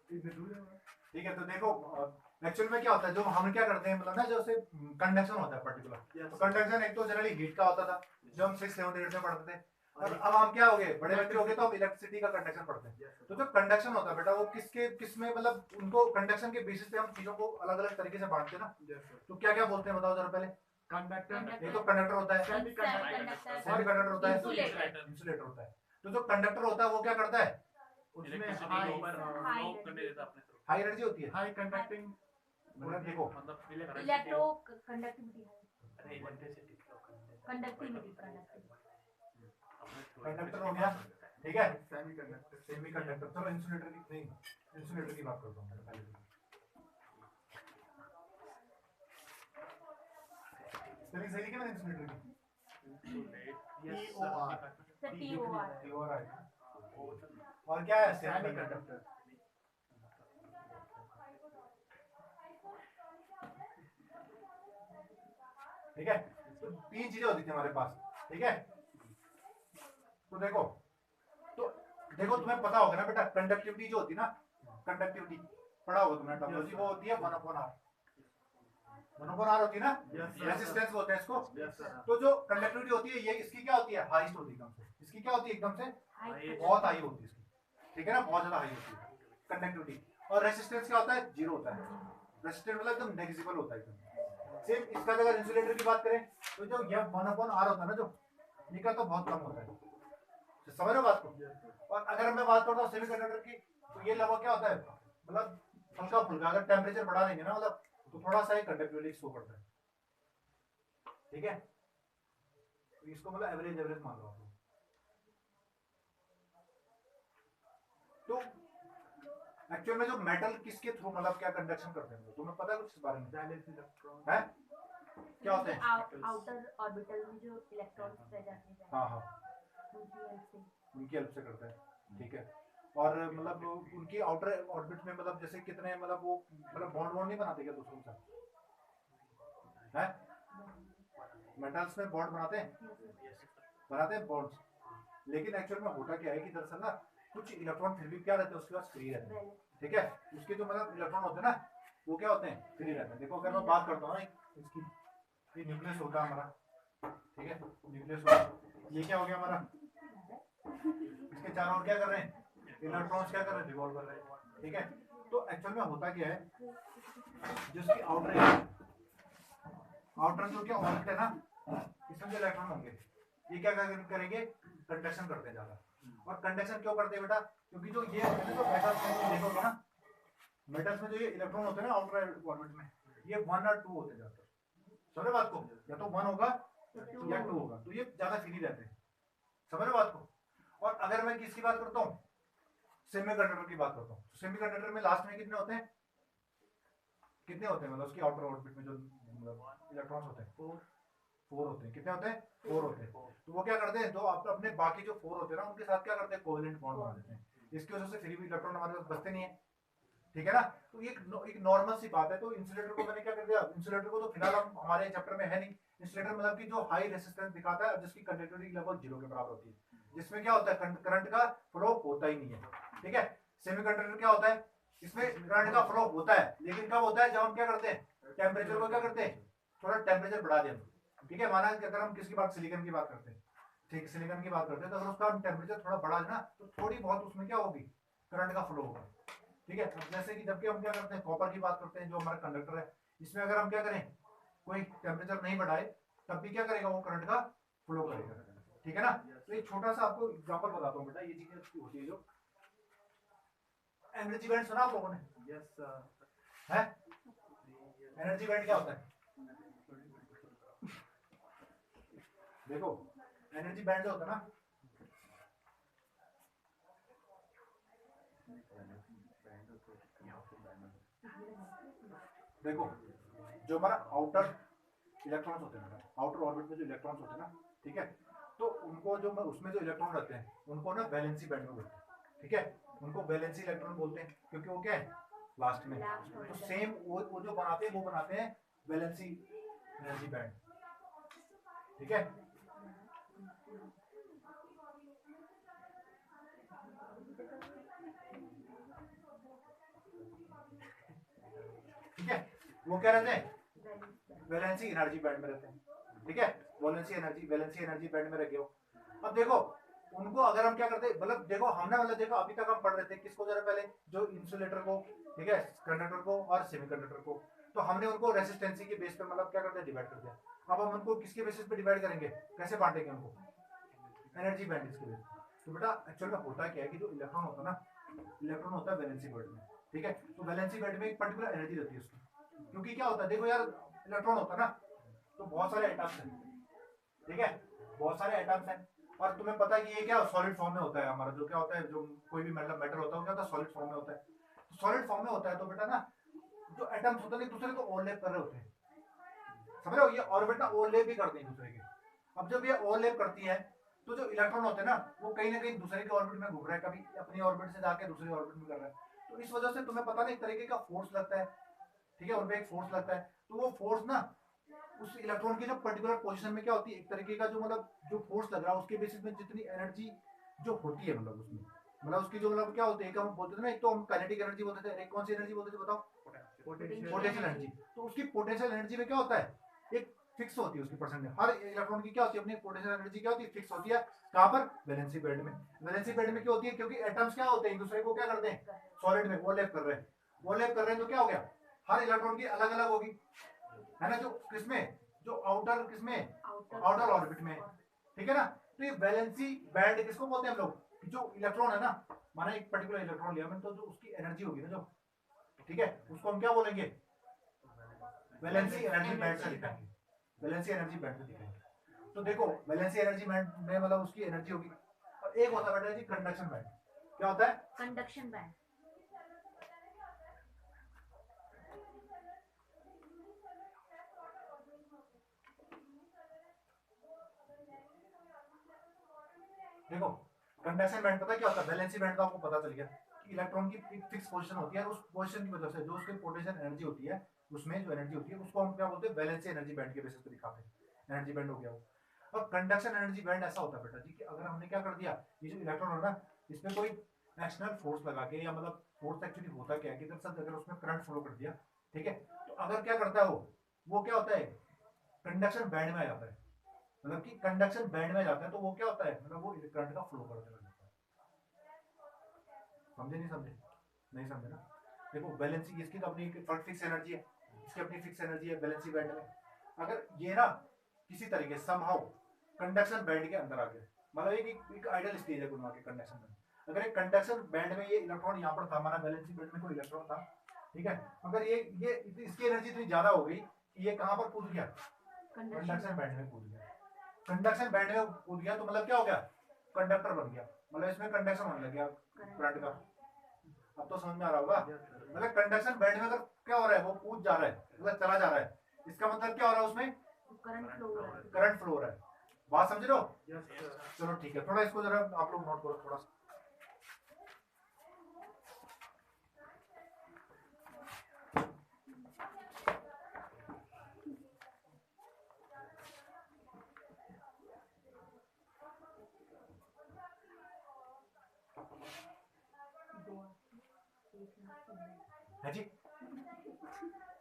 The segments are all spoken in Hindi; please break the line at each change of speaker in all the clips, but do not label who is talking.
ठीक है, तो देखो एक्चुअल में क्या होता है, जो हम क्या करते हैं मतलब ना, जैसे कंडक्शन होता है पर्टिकुलर, तो कंडक्शन एक तो जनरली हीट का होता था जो हम 6th 7th 8th में पढ़ते थे, और अब हम क्या हो गए, बड़े बच्चे हो गए तो हम इलेक्ट्रिसिटी का कंडक्शन पढ़ते हैं। तो जो कंडक्शन होता है बेटा, वो किस में मतलब उनको कंडक्शन के बेसिस पे हम चीजों को अलग अलग तरीके से बांटते हैं ना। तो क्या क्या बोलते हैं बताओ जरा पहले।
कंडक्टर,
एक तो कंडक्टर होता है,
सेमी
कंडक्टर होता है, इंसुलेटर होता है। तो जो कंडक्टर होता है वो क्या करता है,
उसमें
हाई एनर्जी होती है,
हाई कंडक्टिंग,
पूरा देखो
इलेक्ट्रो कंडक्टिविटी
कंडक्टर हो गया, ठीक है।
सेमी कंडक्टर,
सेमी कंडक्टर, चलो इंसुलेटर की नहीं, इंसुलेटर की बात करता हूँ पहले। स्पेलिंग सही लिखी मैंने इंसुलेटर की,
TOR
और क्या है सेमी कंडक्टर। ठीक है, तो तीन चीजें होती थी हमारे पास, ठीक है। तो देखो तुम्हें पता होगा ना बेटा, कंडक्टिविटी जो होती है ना, कंडक्टिविटी पढ़ा होगा तुमने टर्मिनोलॉजी, वो होती है 1/r, 1/r होती है ना, रेजिस्टेंस बोलते हैं इसको। तो जो कंडक्टिविटी होती है ये इसकी क्या होती है, हाईएस्ट होती है एकदम से, इसकी क्या होती है एकदम से बहुत हाई होती है इसकी, ठीक है ना, बहुत ज्यादा हाई होती है कंडक्टिविटी। और रेजिस्टेंस क्या होता है, 0 होता है, रेजिस्टेंस मतलब एकदम नेग्लिजिबल होता है एकदम। सेम इसका अगर इंसुलेटर की बात करें तो जो ये 1/r होता है ना, जो ये का तो बहुत कम होता है, समझ रहे हो बात को। और अगर मैं बात करता हूँ सेमीकंडक्टर की, तो ये लगभग क्या होता है, मतलब हल्का फुल्का, अगर टेम्परेचर बढ़ा देंगे ना मतलब, तो थोड़ा सा ही कंडक्टिविटी शो करता है, ठीक है। तो इसको मतलब एवरेज एवरेज मान लो आप लोग। तो एक्चुअल में जो मेटल किसके थ्रू मतलब क्या कंडक्शन करते हैं, तुम्हें पता है कुछ इस बारे में है, क्या होते हैं
आउटर ऑर्बिटल में जो इलेक्ट्रॉन्स रह जाते हैं,
हाँ हाँ,
उनकी हेल्प से
करता है, ठीक है। और मतलब उनकी आउटर ऑर्बिट में मतलब जैसे कितने मतलब वो मतलब बॉन्ड वॉन्ड नहीं बनाते क्या दूसरों के साथ, है मेटल्स में बॉन्ड बनाते हैं बॉन्ड्स। लेकिन एक्चुअल में होता क्या है कि दरअसल ना कुछ इलेक्ट्रॉन फिर भी क्या रहते हैं उसके पास, फ्री रहते हैं, ठीक है। उसके जो मतलब इलेक्ट्रॉन होते हैं ना, वो क्या होते हैं, फ्री रहते हैं। देखो अगर मैं बात करता हूँ ना इसकी, ये न्यूक्लियस होगा हमारा, ठीक है, न्यूक्लियस होगा, ये क्या हो गया हमारा, इसके चारों ओर क्या कर रहे हैं, इलेक्ट्रॉन्स क्या कर रहे हैं, रिवॉल्व कर रहे हैं, ठीक है। तो एक्चुअल में होता क्या है, जिसकी आउटर जो क्या ऑर्बिट है ना, इसमें जो इलेक्ट्रॉन होंगे ये क्या करेंगे, कंडक्शन करते हैं ज्यादा। और कंडक्शन क्यों करते हैं बेटा, क्योंकि जो ये जो मेटल्स में देखोगे ना, मेटल्स में जो ये इलेक्ट्रॉन होते हैं ना आउटर ऑर्बिट में, ये 1 और 2 होते हैं ज्यादातर, समझ बात को, या तो 1 होगा या 2 होगा, तो ये ज्यादा फ्री रहते हैं, समझ बात को। और अगर मैं किसकी बात करता हूँ, सेमीकंडक्टर की बात करता हूँ, सेमीकंडक्टर में लास्ट में कितने होते हैं, मतलब उसकी आउटर ऑर्बिट में जो मतलब इलेक्ट्रॉन्स होते हैं 4 होते हैं, कितने होते हैं, 4 होते हैं। तो वो क्या करते हैं, जो अपने बाकी जो 4 होते हैं ना, उनके साथ क्या करते हैं, कोवेलेंट बॉन्ड बना देते हैं, इसकी वजह से फ्री भी इलेक्ट्रॉन हमारे पास बचते नहीं है, ठीक है ना। तो ये एक नॉर्मल सी बात है। तो इंसुलेटर को मैंने क्या कर दिया, इंसुलेटर को तो फिलहाल हम हमारे चैप्टर में है नहीं। इंसुलेटर मतलब कि जो हाई रेजिस्टेंस दिखाता है, जिसकी कंडक्टिविटी लगभग 0 के बराबर होती है, जिसमें क्या होता है, करंट का फ्लो होता ही नहीं है, ठीक है। सेमीकंडक्टर क्या होता है, इसमें करंट का फ्लो होता है, लेकिन कब होता है, जब हम क्या करते हैं, टेम्परेचर को क्या करते हैं, थोड़ा टेम्परेचर बढ़ा दें, ठीक है। माना कि अगर हम किसकी बात, सिलिकॉन की बात करते हैं, ठीक, सिलिकॉन की बात करते हैं, तो अगर उसका हम टेम्परेचर थोड़ा बढ़ा देना, तो थोड़ी बहुत उसमें क्या होगी, करंट का फ्लो होगा, ठीक है। जैसे कि जबकि हम क्या करते हैं, कॉपर की बात करते हैं, जो हमारा कंडक्टर है, इसमें अगर हम क्या करें, कोई टेम्परेचर नहीं बढ़ाए, तब भी क्या करेगा, वो करंट का फ्लो करेगा, ठीक है ना। तो एक छोटा सा आपको एग्जांपल बताता हूँ बेटा, ये चीजें होती है जो एनर्जी बैंड सुना आप लोगों ने,
यस
है, एनर्जी बैंड क्या होता है, देखो एनर्जी बैंड जो होता है ना, देखो जो हमारा आउटर इलेक्ट्रॉन्स होते हैं, आउटर ऑर्बिट में जो इलेक्ट्रॉन्स होते हैं ना, ठीक है, तो उनको जो उसमें जो इलेक्ट्रॉन रहते हैं, उनको ना वैलेंसी बैंड में बोलते हैं, ठीक है, उनको वैलेंसी इलेक्ट्रॉन बोलते हैं, क्योंकि वो क्या है, लास्ट में। तो सेम वो जो बनाते हैं, वो बनाते हैं वैलेंसी एनर्जी बैंड, ठीक है। वो क्या रहते हैं,
वैलेंस
वैलेंसी एनर्जी बैंड में रहते हैं, ठीक है, वैलेंसी एनर्जी बैंड में रखे हो। अब देखो उनको अगर हम क्या करते हैं, मतलब देखो हमने मतलब देखो अभी तक हम पढ़ रहे थे किसको, जरा पहले जो इंसुलेटर को, ठीक है, कंडक्टर को और सेमीकंडक्टर को, तो हमने उनको रेसिस्टेंसी के बेस पे मतलब क्या करते हैं, डिवाइड कर दिया। अब हम उनको किसके बेसिस पे डिवाइड करेंगे, कैसे बांटेंगे उनको, एनर्जी बैंड के बेस पे। तो बेटा एक्चुअल में होता क्या है कि जो इलेक्ट्रॉन होता है ना, इलेक्ट्रॉन होता है वैलेंसी बैंड में, ठीक है, तो वैलेंसी बैंड में एक पर्टिकुलर एनर्जी रहती है उसकी, क्योंकि क्या होता है देखो यार, इलेक्ट्रॉन होता है ना तो बहुत सारे एटम्स हैं, ठीक है, बहुत सारे एटम्स हैं, और तुम्हें पता है कि ये क्या सॉलिड फॉर्म में होता है हमारा, जो क्या होता है, जो कोई भी मतलब मैटर होता है वो क्या होता है, सॉलिड फॉर्म में होता है। तो सॉलिड फॉर्म में होता है तो बेटा ना जो एटम्स होते हैं एक दूसरे को ओवरलैप कर रहे होते हैं, समझ रहे हो, ये ऑर्बिट ना ओवरलैप भी करते हैं एक दूसरे के। अब जब ये ओवरलैप करती है तो जो इलेक्ट्रॉन होते हैं ना वो कहीं ना कहीं दूसरे के ऑर्बिट में घूम रहा है, कभी अपनी ऑर्बिट से जाके दूसरी ऑर्बिट में कर रहा है, तो इस वजह से तुम्हें पता नहीं एक तरीके का फोर्स लगता है, ठीक है, उनपे एक फोर्स लगता है, तो वो फोर्स ना उस इलेक्ट्रॉन की जो पर्टिकुलर पोजीशन में क्या होती है, एक तरीके का जो मतलब जो फोर्स लग रहा है उसके बेसिस में जितनी एनर्जी जो होती है मतलब उसमें, मतलब उसकी जो मतलब क्या होती है, एक हम बोलते थे ना, एक तो हम काइनेटिक एनर्जी बोलते थे, एक कौन सी एनर्जी बोलते थे बताओ, पोटेंशियल एनर्जी। तो उसकी पोटेंशियल एनर्जी में क्या होता है, एक फिक्स होती है उसकी परसेंटेज, हर इलेक्ट्रॉन की क्या होती है अपनी पोटेंशियल एनर्जी क्या होती है, फिक्स होती है, कहां पर, वैलेंसी बैंड में। वैलेंसी बैंड में क्या होती है, क्योंकि एटम्स क्या होते हैं एक दूसरे को क्या करते हैं, सॉलिड में ओवरलैप कर रहे हैं, ओवरलैप कर रहे हैं तो क्या हो गया, हर इलेक्ट्रॉन की अलग अलग होगी, है ना, जो किसमें, जो आउटर किसमें, आउटर ऑर्बिट में, ठीक है ना। तो ये वैलेंसी बैंड किसको बोलते हैं हम लोग, जो इलेक्ट्रॉन है ना, माना एक पर्टिकुलर इलेक्ट्रॉन लिया मैंने, तो जो उसकी एनर्जी होगी ना जो, ठीक है, उसको हम क्या बोलेंगे, वैलेंसी एनर्जी बैंड से दिखाएंगे, वैलेंसी एनर्जी बैंड से दिखाएंगे। तो देखो वैलेंसी एनर्जी बैंड में मतलब उसकी एनर्जी होगी, और एक होता है बेटा जी कंडक्शन बैंड। क्या होता है,
कंडक्शन बैंड।
देखो कंडक्शन बैंड पता है क्या होता है, वैलेंसी बैंड तो आपको पता चल गया कि इलेक्ट्रॉन की एक फिक्स पोजीशन होती है, उस पोजीशन की वजह से जो उसकी पोटेंशियल एनर्जी होती है, उसमें जो एनर्जी होती है उसको हम क्या बोलते हैं, वैलेंसी एनर्जी बैंड के बेसिस पे दिखाते हैं, एनर्जी बैंड हो गया वो। और कंडक्शन एनर्जी बैंड ऐसा होता है बेटा जी कि अगर हमने क्या कर दिया, ये जो इलेक्ट्रॉन है ना इसमें कोई एक्सटर्नल फोर्स लगा के, या मतलब फोर्स एक्चुअली होता क्या है कि अगर उसमें करंट फ्लो कर दिया, ठीक है, तो अगर क्या करता है वो क्या होता है, कंडक्शन बैंड में आ जाता है, मतलब कि कंडक्शन बैंड में जाता है, तो वो क्या होता है, मतलब वो करंट का फ्लो करने लग जाता है। समझे नहीं समझे, नहीं समझे ना। देखो वैलेंसी इसकी तो अपनी फिक्स एनर्जी है, इसकी अपनी फिक्स एनर्जी है वैलेंसी बैंड में। अगर ये ना किसी तरीके से समहाउ कंडक्शन बैंड के अंदर आ गया, मतलब एक आइडियल स्टेज है गुणवा के कंडक्शन बैंड, अगर एक कंडक्शन बैंड में ये इलेक्ट्रॉन यहाँ पर था, हमारा वैलेंसी बैंड में कोई इलेक्ट्रॉन था, ठीक है, अगर ये इसकी एनर्जी इतनी ज्यादा हो गई कि ये कहाँ पर कूद गया, कंडक्शन बैंड में कूद गया, कंडक्शन बैंड में कूद गया, तो मतलब क्या हो गया, कंडक्टर बन गया, मतलब इसमें कंडक्शन होने लग गया करंट का। अब तो समझ में आ रहा होगा, मतलब कंडक्शन बैंड में अगर क्या हो रहा है, वो कूद जा रहा है, मतलब चला जा रहा है, इसका मतलब क्या हो रहा है, उसमें
करंट फ्लो हो रहा है।
करंट फ्लो हो रहा है, बात समझ रहे हो। चलो ठीक है, थोड़ा इसको जरा आप लोग नोट करो थोड़ा सा। है जी,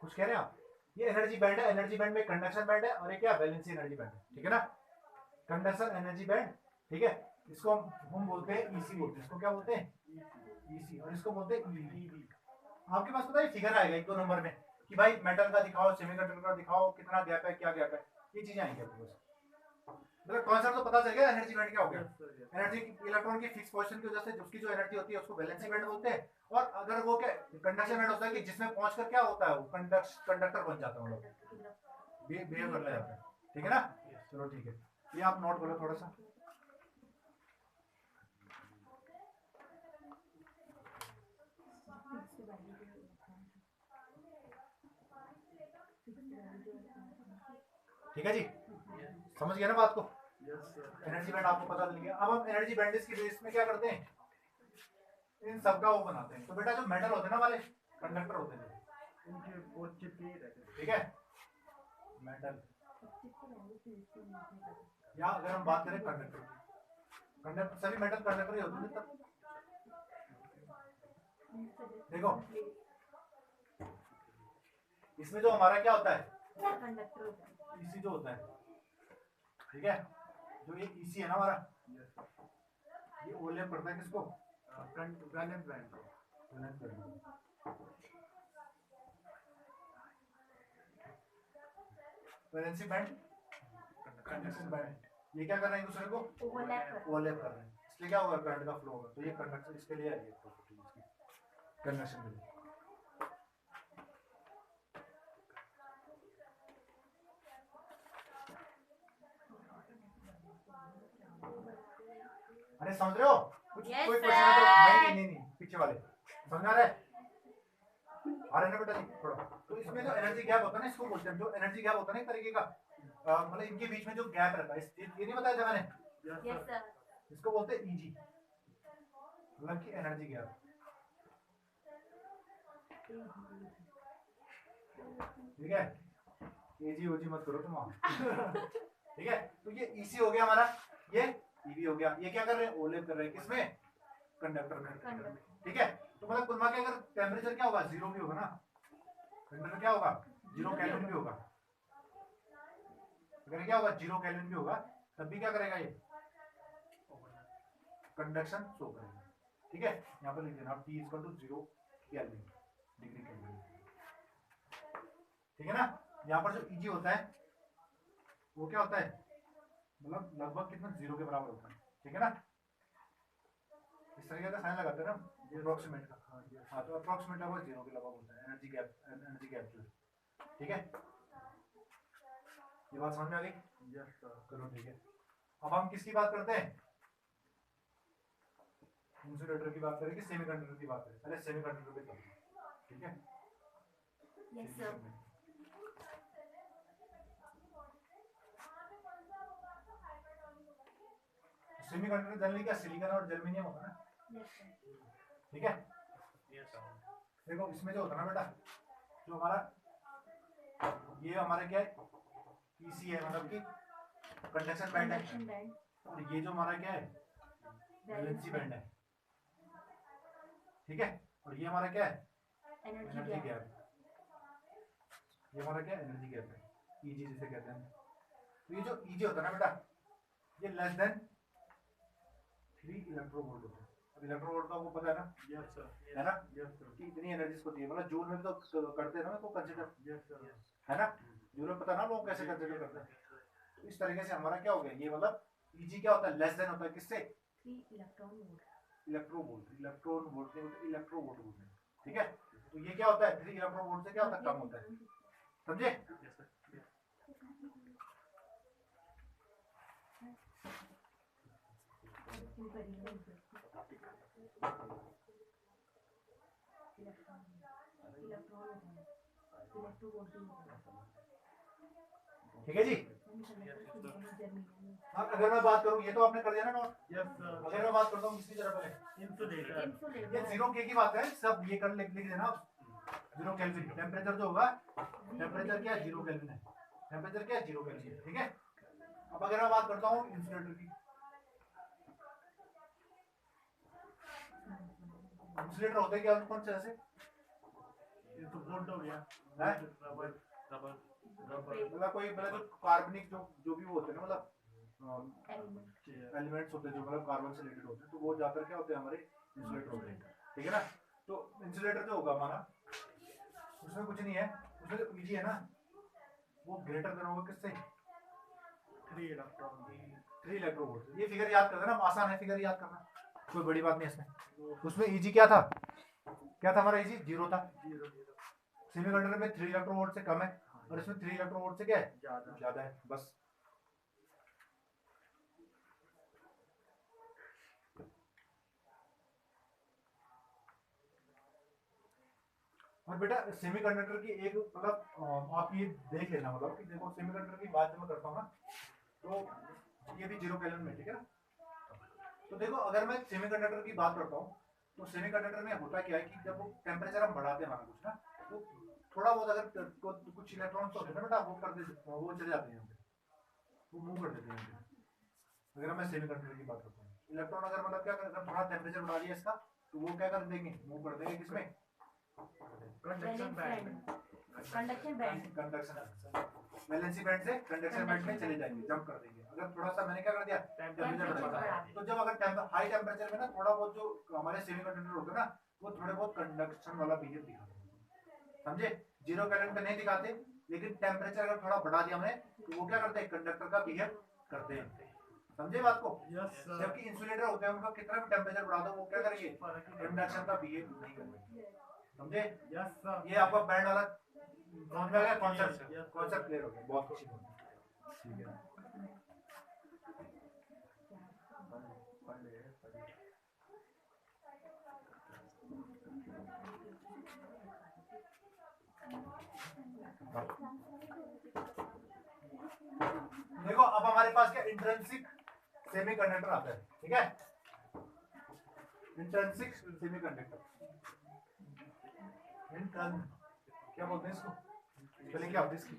कुछ कह रहे हैं आप, ये एनर्जी बैंड है, एनर्जी बैंड में कंडक्शन बैंड है, और ये क्या वैलेंसी एनर्जी बैंड है, ठीक है ना, कंडक्शन एनर्जी बैंड, ठीक है, इसको हम बोलते हैं ईसी बोलते हैं, इसको क्या बोलते हैं, ईसी, और इसको बोलते हैं ईवी। आपके पास पता है फिगर आएगा 1-2 नंबर में कि भाई मेटल का दिखाओ, सेमीकंडक्टर का दिखाओ, कितना गैप है, क्या गैप है, ये चीजें आएंगी आपके पास, मतलब कॉन्सेप्ट तो पता चल गया एनर्जी बैंड क्या हो गया। एनर्जी इलेक्ट्रॉन की फिक्स पोजीशन की वजह से उसकी जो एनर्जी होती है उसको वैलेंसी बैंड बोलते हैं, और अगर वो क्या कंडक्शन बैंड होता है कि जिसमें पहुंचकर क्या होता है वो कंडक्टर बन जाता है, मतलब बिहेव करने जाता है, ठीक है ना। चलो ठीक है, ये आप नोट करो थोड़ा सा। ठीक है जी, समझ गया ना बात को, एनर्जी बैंड आपको पता चल गया। अब हम एनर्जी बैंड की बेस में क्या करते हैं, इन सबका वो बनाते हैं। तो बेटा जो मेटल होते हैं ना वाले कंडक्टर होते हैं,
उनके वो चिपके ही रहते हैं।
ठीक है, मेटल, या अगर हम बात करें कंडक्टर की, कंडक्टर सभी मेटल कंडक्टर ही होते हैं तब। देखो इसमें जो हमारा क्या होता है,
कंडक्टर होता है।
ईसी जो होता है, ठीक है, जो ये ईसी है ना हमारा, ये ओवरलैप करता है किसको,
वैलेंस बैंड को।
वैलेंसी बैंड, कंडक्शन बैंड, ये क्या कर रहे हैं एक दूसरे को ओवरलैप कर रहे हैं, इसलिए क्या होगा, करंट का फ्लो होगा। तो ये कंडक्शन इसके लिए है, ये प्रॉपर्टी इसकी कंडक्शन के लिए। अरे समझ रहे हो कुछ,
Yes,
कोई
sir.
क्वेश्चन है तो नहीं पीछे वाले समझ आ रहा है, आ रहा है ना बेटा जी थोड़ा। तो इसमें जो एनर्जी गैप होता है ना, इसको बोलते हैं, जो एनर्जी गैप होता है ना एक तरीके का, मतलब इनके बीच में जो गैप रहता है, ये नहीं बताया था मैंने,
यस सर।
इसको बोलते हैं ईजी, मतलब कि एनर्जी गैप। ठीक है, ईजी ओजी मत करो तुम ठीक है, तो ये ईसी हो गया हमारा, ये ईवी हो गया। ये क्या कर रहे हैं, ओवरलैप कर रहे हैं किसमें, कंडक्टर में। ठीक है, तो मतलब कुल मिला के अगर टेम्परेचर क्या होगा, जीरो भी होगा ना, कंडक्टर क्या होगा, जीरो केल्विन भी होगा। अगर क्या होगा, जीरो केल्विन भी होगा, तब भी क्या करेगा ये, कंडक्शन शो करेगा। ठीक है, यहाँ पर लिख देना T equal to 0 kelvin, degree kelvin. ठीक है ना, यहाँ पर जो ईजी होता है वो क्या होता है, मतलब लगभग कितना, 0 के बराबर होता है। ठीक है ना, इस तरीके का साइन लगाते हैं ना अप्रोक्सीमेट का। हाँ, तो अप्रोक्सीमेट लगभग 0 के लगभग होता है एनर्जी गैप जो। ठीक है, ये बात समझ में आ गई,
यस सर।
चलो ठीक है। अब हम किसकी बात करते हैं, इंसुलेटर की बात करें कि सेमीकंडक्टर की बात करें, पहले सेमीकंडक्टर पे चलते हैं। ठीक है,
यस सर।
सेमीकंडक्टर जनरली क्या सिलिकॉन और जर्मेनियम होता है ना।
Yes sir.
ठीक है, देखो इसमें जो होता है ना बेटा, जो हमारा ये हमारा क्या है, ईसी है, मतलब कि कंडक्शन बैंड है,
कंडक्शन बैंड।
और ये जो हमारा क्या है, वैलेंसी बैंड है। ठीक है, और ये हमारा क्या है,
एनर्जी
एनर्जी
गैप।
गैप। ये हमारा क्या, एनर्जी गैप है, ईजी जिसे कहते हैं। तो ये जो ईजी होता है ना बेटा, ये लेस देन 3 इलेक्ट्रोवोल्ट होता है। अब इलेक्ट्रोवोल्ट का आपको पता है ना,
यस सर।
है ना,
यस सर।
कि इतनी एनर्जी होती है, मतलब जूल में भी तो करते हैं ना तो कंसीडर,
यस सर।
है ना, जूल में पता ना लोग कैसे कंसीडर करते हैं। तो इस तरीके से हमारा क्या हो गया, ये मतलब ईजी क्या होता है, लेस देन होता है किससे,
3 इलेक्ट्रॉन वोल्ट।
इलेक्ट्रोन वोल्ट नहीं होता, इलेक्ट्रोवोल्ट बोलते हैं। ठीक है, तो ये क्या होता है, 3 इलेक्ट्रॉन वोल्ट से क्या होता है, कम होता है, समझे। ठीक है जी। हाँ, अगर मैं बात करूँ, ये तो आपने कर दिया ना नोट।
Yes sir.
अगर मैं बात करता हूँ किसकी तरफ है,
इंसुलेटर।
ये 0 के की बात है, सब ये कर लिख देना, 0 केल्विन। टेम्परेचर जो होगा, टेम्परेचर क्या है, 0 केल्विन है, टेम्परेचर क्या है, 0 केल्विन है। ठीक है, अब अगर मैं बात करता हूँ इंसुलेटर की, इंसुलेटर होते क्या, कौन से ऐसे,
ये तो बोल्ट हो गया।
है?
रबर।
मतलब कोई मतलब जो कार्बनिक जो भी वो होते हैं ना, मतलब एलिमेंट्स होते हैं जो मतलब कार्बन से रिलेटेड होते हैं, तो वो जाकर क्या होते हैं, हमारे इंसुलेटर होते हैं। ठीक है ना, तो इंसुलेटर जो होगा हमारा, उसमें कुछ नहीं है, उसमें जो ईजी है ना, वो ग्रेटर देन होगा किससे,
3 इलेक्ट्रॉन।
3 इलेक्ट्रोवोल्ट। ये फिगर याद कर देना, आसान है फिगर याद करना, कोई बड़ी बात नहीं इसमें। उसमें ईजी क्या था, हमारा ईजी 0 था। सेमीकंडक्टर में 3 इलेक्ट्रोवोल्ट से कम है, और इसमें 3 इलेक्ट्रोवोल्ट से क्या है, ज्यादा है, बस। और बेटा सेमीकंडक्टर की एक मतलब आप ये देख लेना, मतलब कि देखो सेमीकंडक्टर की बात जब मैं करता हूँ ना, तो ये भी 0 केल्विन में, ठीक है। तो देखो अगर मैं सेमीकंडक्टर की बात करता हूँ, तो सेमीकंडक्टर में होता क्या है कि जब वो टेम्परेचर हम बढ़ाते हैं कुछ ना, तो थोड़ा बहुत अगर कुछ इलेक्ट्रॉन्स होते हैं ना बेटा, वो कर देते, वो चले जाते हैं, वो मूव कर देते हैं। अगर मैं सेमीकंडक्टर की बात करता हूँ, इलेक्ट्रॉन अगर मतलब क्या, अगर थोड़ा टेम्परेचर बढ़ा दिया इसका, तो वो क्या कर देंगे, मूव कर देंगे किसमें,
conduction band
conduction band
conduction valency band से कंडक्शन बैंड में चले जाएंगे, जंप कर देंगे। अगर थोड़ा सा मैंने क्या कर दिया, टेम्परेचर बढ़ा दिया, तो जब अगर हाई टेम्परेचर में ना थोड़ा बहुत जो हमारे सेमीकंडक्टर होते हैं ना, वो थोड़े बहुत कंडक्शन वाला बिहेव दिखाते हैं, समझे। 0 केल्विन पे नहीं दिखाते, लेकिन टेम्परेचर अगर थोड़ा बढ़ा दिया हमने तो वो क्या करते हैं, कंडक्टर का बिहेव करते हैं, समझे बात को।
यस सर
जबकि इंसुलेटर होते हैं उनका कितना भी टेम्परेचर बढ़ा दो वो क्या करेंगे, कंडक्शन का बिहेव नहीं करेंगे, समझे।
यस सर
ये आपका बैंड वाला समझ में आ गया कॉन्सेप्ट, कॉन्सेप्ट क्लियर हो गया, बहुत अच्छी बात, ठीक है। देखो अब हमारे पास क्या इंट्रिंसिक सेमीकंडक्टर आता है, ठीक है। इंट्रिंसिक सेमीकंडक्टर, क्या बोलते हैं इसको, स्पेलिंग क्या होती है इसकी?